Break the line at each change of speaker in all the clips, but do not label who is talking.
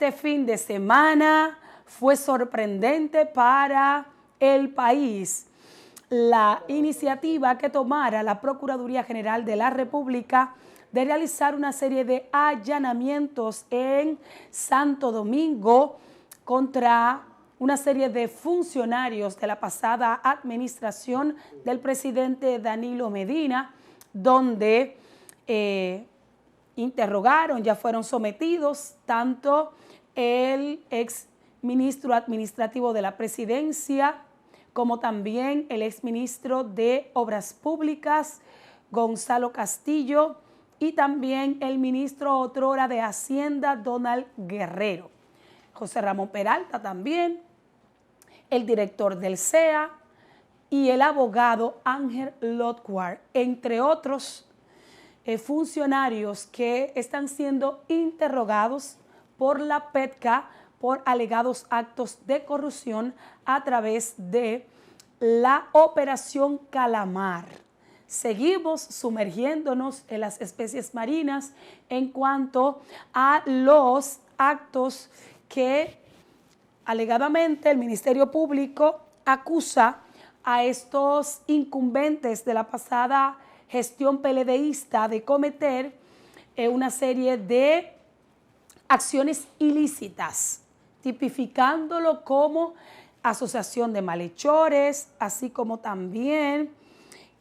este fin de semana fue sorprendente para el país la iniciativa que tomara la Procuraduría General de la República de realizar una serie de allanamientos en Santo Domingo contra una serie de funcionarios de la pasada administración del presidente Danilo Medina, donde interrogaron, ya fueron sometidos tanto el ex ministro administrativo de la presidencia como también el ex ministro de Obras Públicas, Gonzalo Castillo, y también el ministro otrora de Hacienda, Donald Guerrero. José Ramón Peralta también, el director del CEA y el abogado Ángel Lotquar, entre otros funcionarios que están siendo interrogados por la PETCA por alegados actos de corrupción a través de la Operación Calamar. Seguimos sumergiéndonos en las especies marinas en cuanto a los actos que alegadamente el Ministerio Público acusa a estos incumbentes de la pasada gestión PLDista de cometer una serie de acciones ilícitas, tipificándolo como asociación de malhechores, así como también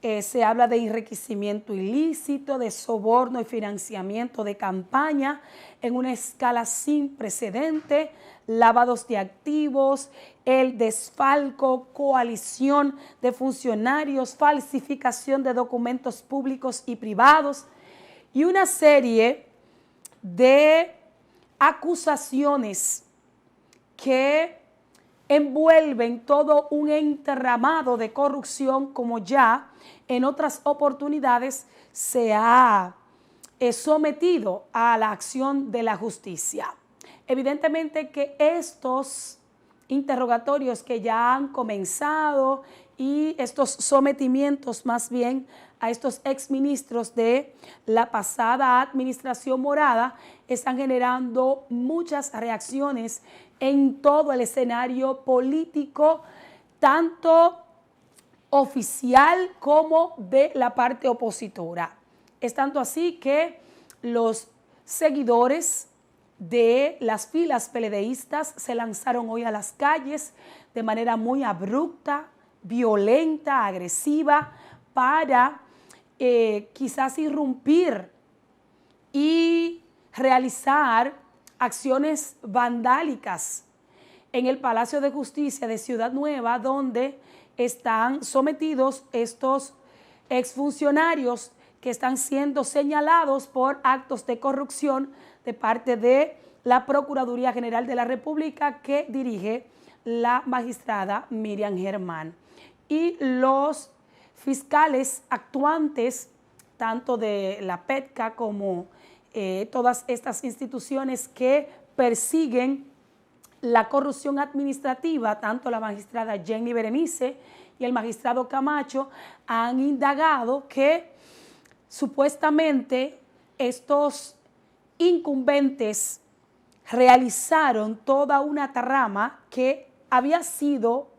se habla de enriquecimiento ilícito, de soborno y financiamiento de campaña en una escala sin precedente, lavados de activos, el desfalco, coalición de funcionarios, falsificación de documentos públicos y privados y una serie de acusaciones que envuelven todo un entramado de corrupción, como ya en otras oportunidades se ha sometido a la acción de la justicia. Evidentemente que estos interrogatorios que ya han comenzado y estos sometimientos más bien a estos exministros de la pasada administración morada están generando muchas reacciones en todo el escenario político, tanto oficial como de la parte opositora. Es tanto así que los seguidores de las filas PLDistas se lanzaron hoy a las calles de manera muy abrupta, violenta, agresiva, para quizás irrumpir y realizar acciones vandálicas en el Palacio de Justicia de Ciudad Nueva, donde están sometidos estos exfuncionarios que están siendo señalados por actos de corrupción de parte de la Procuraduría General de la República que dirige la magistrada Miriam Germán. Y los fiscales actuantes, tanto de la PETCA como todas estas instituciones que persiguen la corrupción administrativa, tanto la magistrada Jenny Berenice y el magistrado Camacho, han indagado que supuestamente estos incumbentes realizaron toda una trama que había sido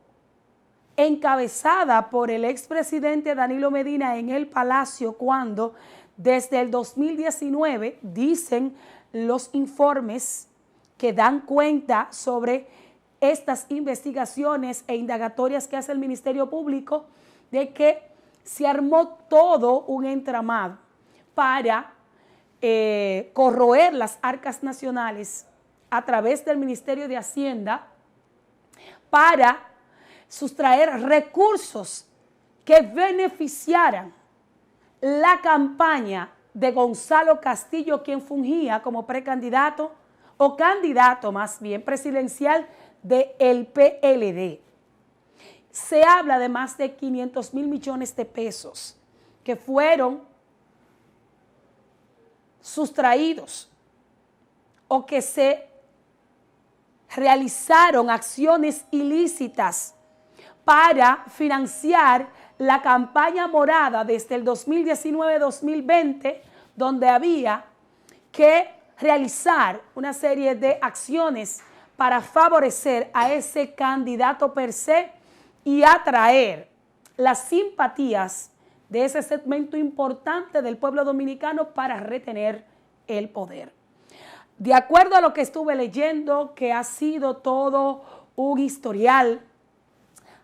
encabezada por el expresidente Danilo Medina en el Palacio cuando desde el 2019 dicen los informes que dan cuenta sobre estas investigaciones e indagatorias que hace el Ministerio Público de que se armó todo un entramado para corroer las arcas nacionales a través del Ministerio de Hacienda para sustraer recursos que beneficiaran la campaña de Gonzalo Castillo, quien fungía como precandidato o candidato más bien presidencial del PLD. Se habla de más de 500,000 millones de pesos que fueron sustraídos o que se realizaron acciones ilícitas para financiar la campaña morada desde el 2019-2020, donde había que realizar una serie de acciones para favorecer a ese candidato per se y atraer las simpatías de ese segmento importante del pueblo dominicano para retener el poder. De acuerdo a lo que estuve leyendo, que ha sido todo un historial,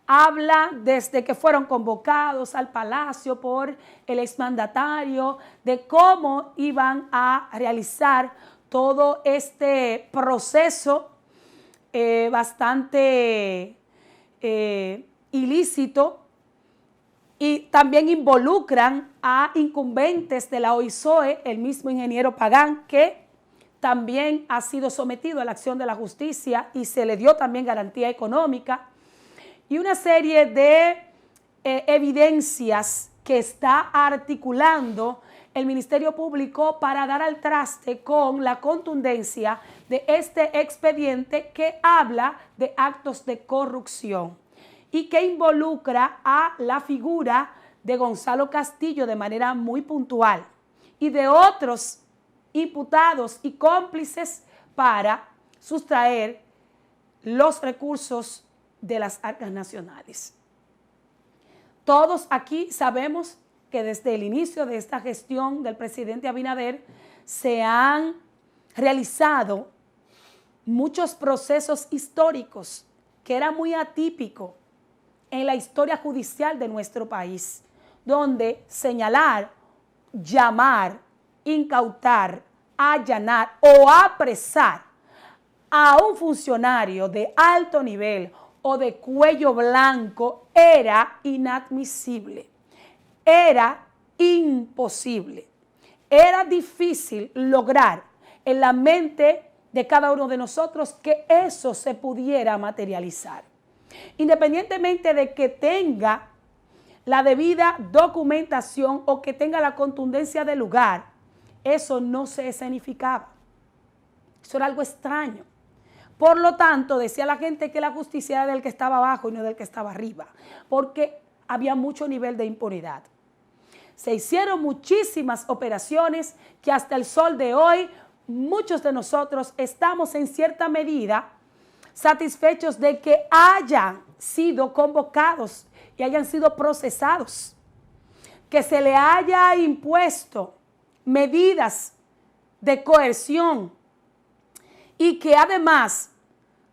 habla desde que fueron convocados al palacio por el exmandatario de cómo iban a realizar todo este proceso bastante ilícito, y también involucran a incumbentes de la OISOE, el mismo ingeniero Pagán, que también ha sido sometido a la acción de la justicia y se le dio también garantía económica, y una serie de evidencias que está articulando el Ministerio Público para dar al traste con la contundencia de este expediente que habla de actos de corrupción y que involucra a la figura de Gonzalo Castillo de manera muy puntual y de otros imputados y cómplices para sustraer los recursos de las arcas nacionales. Todos aquí sabemos que desde el inicio de esta gestión del presidente Abinader se han realizado muchos procesos históricos que era muy atípico en la historia judicial de nuestro país, donde señalar, llamar, incautar, allanar o apresar a un funcionario de alto nivel o de cuello blanco era inadmisible, era imposible, era difícil lograr en la mente de cada uno de nosotros que eso se pudiera materializar. Independientemente de que tenga la debida documentación o que tenga la contundencia del lugar, eso no se escenificaba. Eso era algo extraño. Por lo tanto, decía la gente que la justicia era del que estaba abajo y no del que estaba arriba, porque había mucho nivel de impunidad. Se hicieron muchísimas operaciones que hasta el sol de hoy muchos de nosotros estamos en cierta medida satisfechos de que hayan sido convocados y hayan sido procesados, que se le haya impuesto medidas de coerción y que además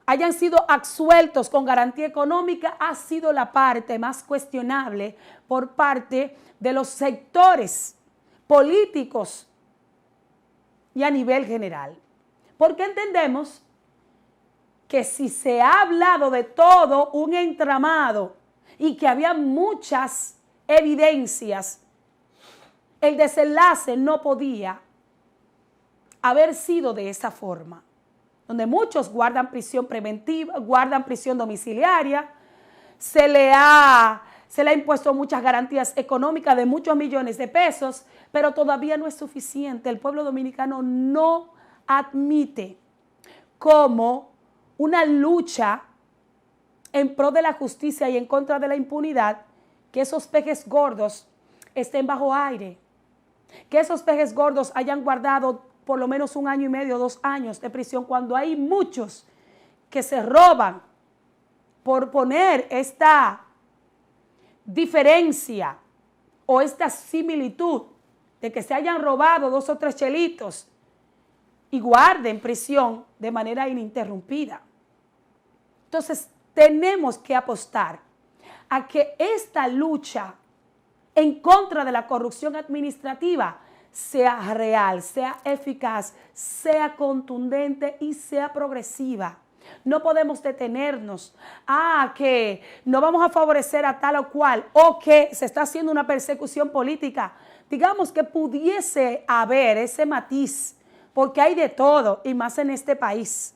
hayan sido absueltos con garantía económica ha sido la parte más cuestionable por parte de los sectores políticos y a nivel general. Porque entendemos que si se ha hablado de todo un entramado y que había muchas evidencias, el desenlace no podía haber sido de esa forma, donde muchos guardan prisión preventiva, guardan prisión domiciliaria, se le ha impuesto muchas garantías económicas de muchos millones de pesos, pero todavía no es suficiente. El pueblo dominicano no admite como una lucha en pro de la justicia y en contra de la impunidad que esos peces gordos estén bajo aire, que esos peces gordos hayan guardado por lo menos 1 año y medio, 2 años de prisión, cuando hay muchos que se roban por poner esta diferencia o esta similitud de que se hayan robado 2 o 3 chelitos y guarden prisión de manera ininterrumpida. Entonces, tenemos que apostar a que esta lucha en contra de la corrupción administrativa sea real, sea eficaz, sea contundente y sea progresiva. No podemos detenernos a que no vamos a favorecer a tal o cual o que se está haciendo una persecución política. Digamos que pudiese haber ese matiz, porque hay de todo y más en este país.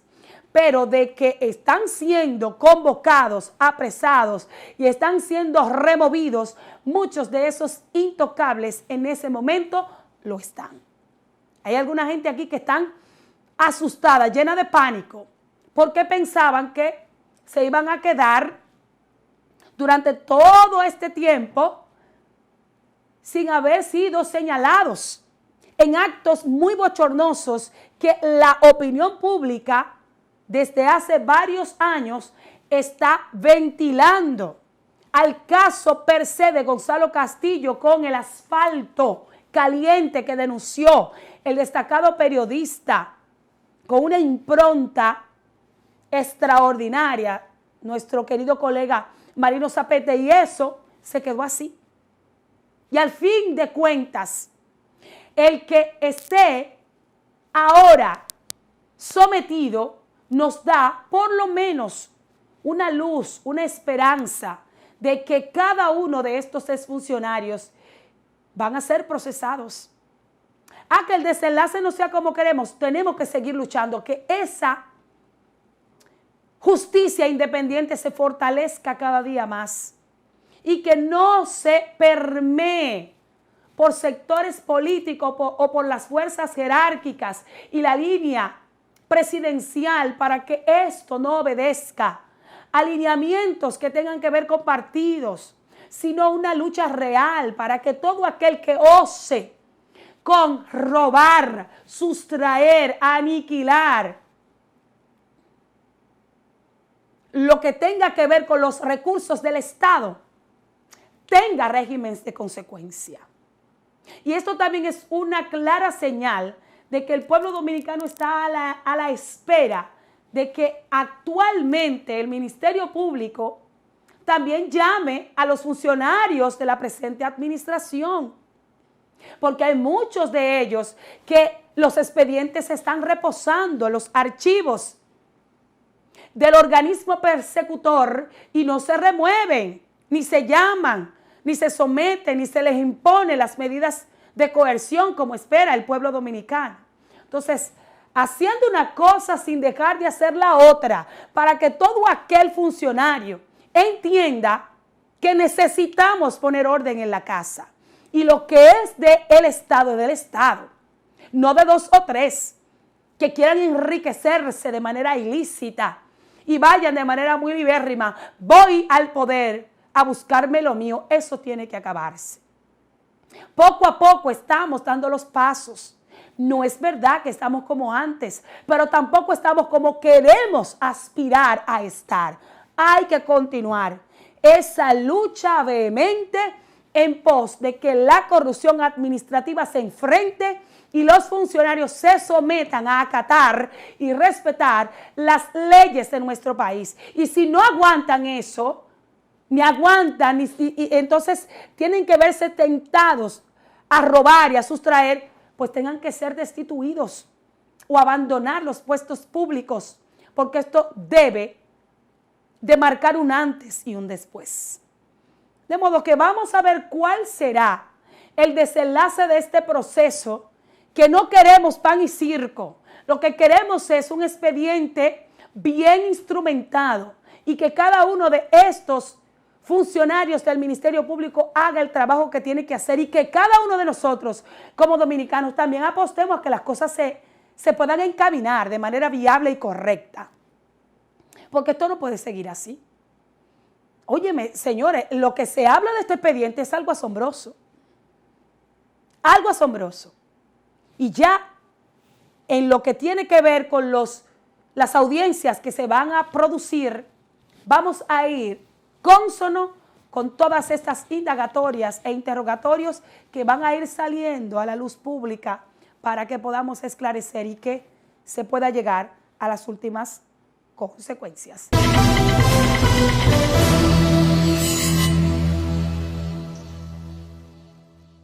Pero de que están siendo convocados, apresados y están siendo removidos, muchos de esos intocables en ese momento lo están. Hay alguna gente aquí que están asustada, llena de pánico, porque pensaban que se iban a quedar durante todo este tiempo sin haber sido señalados, en actos muy bochornosos que la opinión pública desde hace varios años está ventilando. Al caso per se de Gonzalo Castillo con el asfalto caliente que denunció el destacado periodista con una impronta extraordinaria, nuestro querido colega Marino Zapete, y eso se quedó así. Y al fin de cuentas, el que esté ahora sometido nos da por lo menos una luz, una esperanza de que cada uno de estos exfuncionarios van a ser procesados. Que el desenlace no sea como queremos, tenemos que seguir luchando, que esa justicia independiente se fortalezca cada día más y que no se permee por sectores políticos o por las fuerzas jerárquicas y la línea presidencial para que esto no obedezca a alineamientos que tengan que ver con partidos, sino una lucha real para que todo aquel que ose con robar, sustraer, aniquilar lo que tenga que ver con los recursos del Estado, tenga regímenes de consecuencia. Y esto también es una clara señal de que el pueblo dominicano está a la espera de que actualmente el Ministerio Público también llame a los funcionarios de la presente administración, porque hay muchos de ellos que los expedientes están reposando en los archivos del organismo persecutor y no se remueven, ni se llaman, ni se someten, ni se les impone las medidas de coerción como espera el pueblo dominicano. Entonces, haciendo una cosa sin dejar de hacer la otra, para que todo aquel funcionario entienda que necesitamos poner orden en la casa. Y lo que es del Estado es del Estado, no de dos o tres que quieran enriquecerse de manera ilícita y vayan de manera muy libérrima. Voy al poder a buscarme lo mío. Eso tiene que acabarse. Poco a poco estamos dando los pasos. No es verdad que estamos como antes, pero tampoco estamos como queremos aspirar a estar. Hay que continuar esa lucha vehemente en pos de que la corrupción administrativa se enfrente y los funcionarios se sometan a acatar y respetar las leyes de nuestro país. Y si no aguantan eso, ni aguantan, entonces tienen que verse tentados a robar y a sustraer, pues tengan que ser destituidos o abandonar los puestos públicos, porque esto debe de marcar un antes y un después. De modo que vamos a ver cuál será el desenlace de este proceso, que no queremos pan y circo. Lo que queremos es un expediente bien instrumentado y que cada uno de estos funcionarios del Ministerio Público haga el trabajo que tiene que hacer y que cada uno de nosotros como dominicanos también apostemos a que las cosas se puedan encaminar de manera viable y correcta. Porque esto no puede seguir así. Óyeme, señores, lo que se habla de este expediente es algo asombroso. Algo asombroso. Y ya en lo que tiene que ver con las audiencias que se van a producir, vamos a ir cónsono con todas estas indagatorias e interrogatorios que van a ir saliendo a la luz pública para que podamos esclarecer y que se pueda llegar a las últimas consecuencias.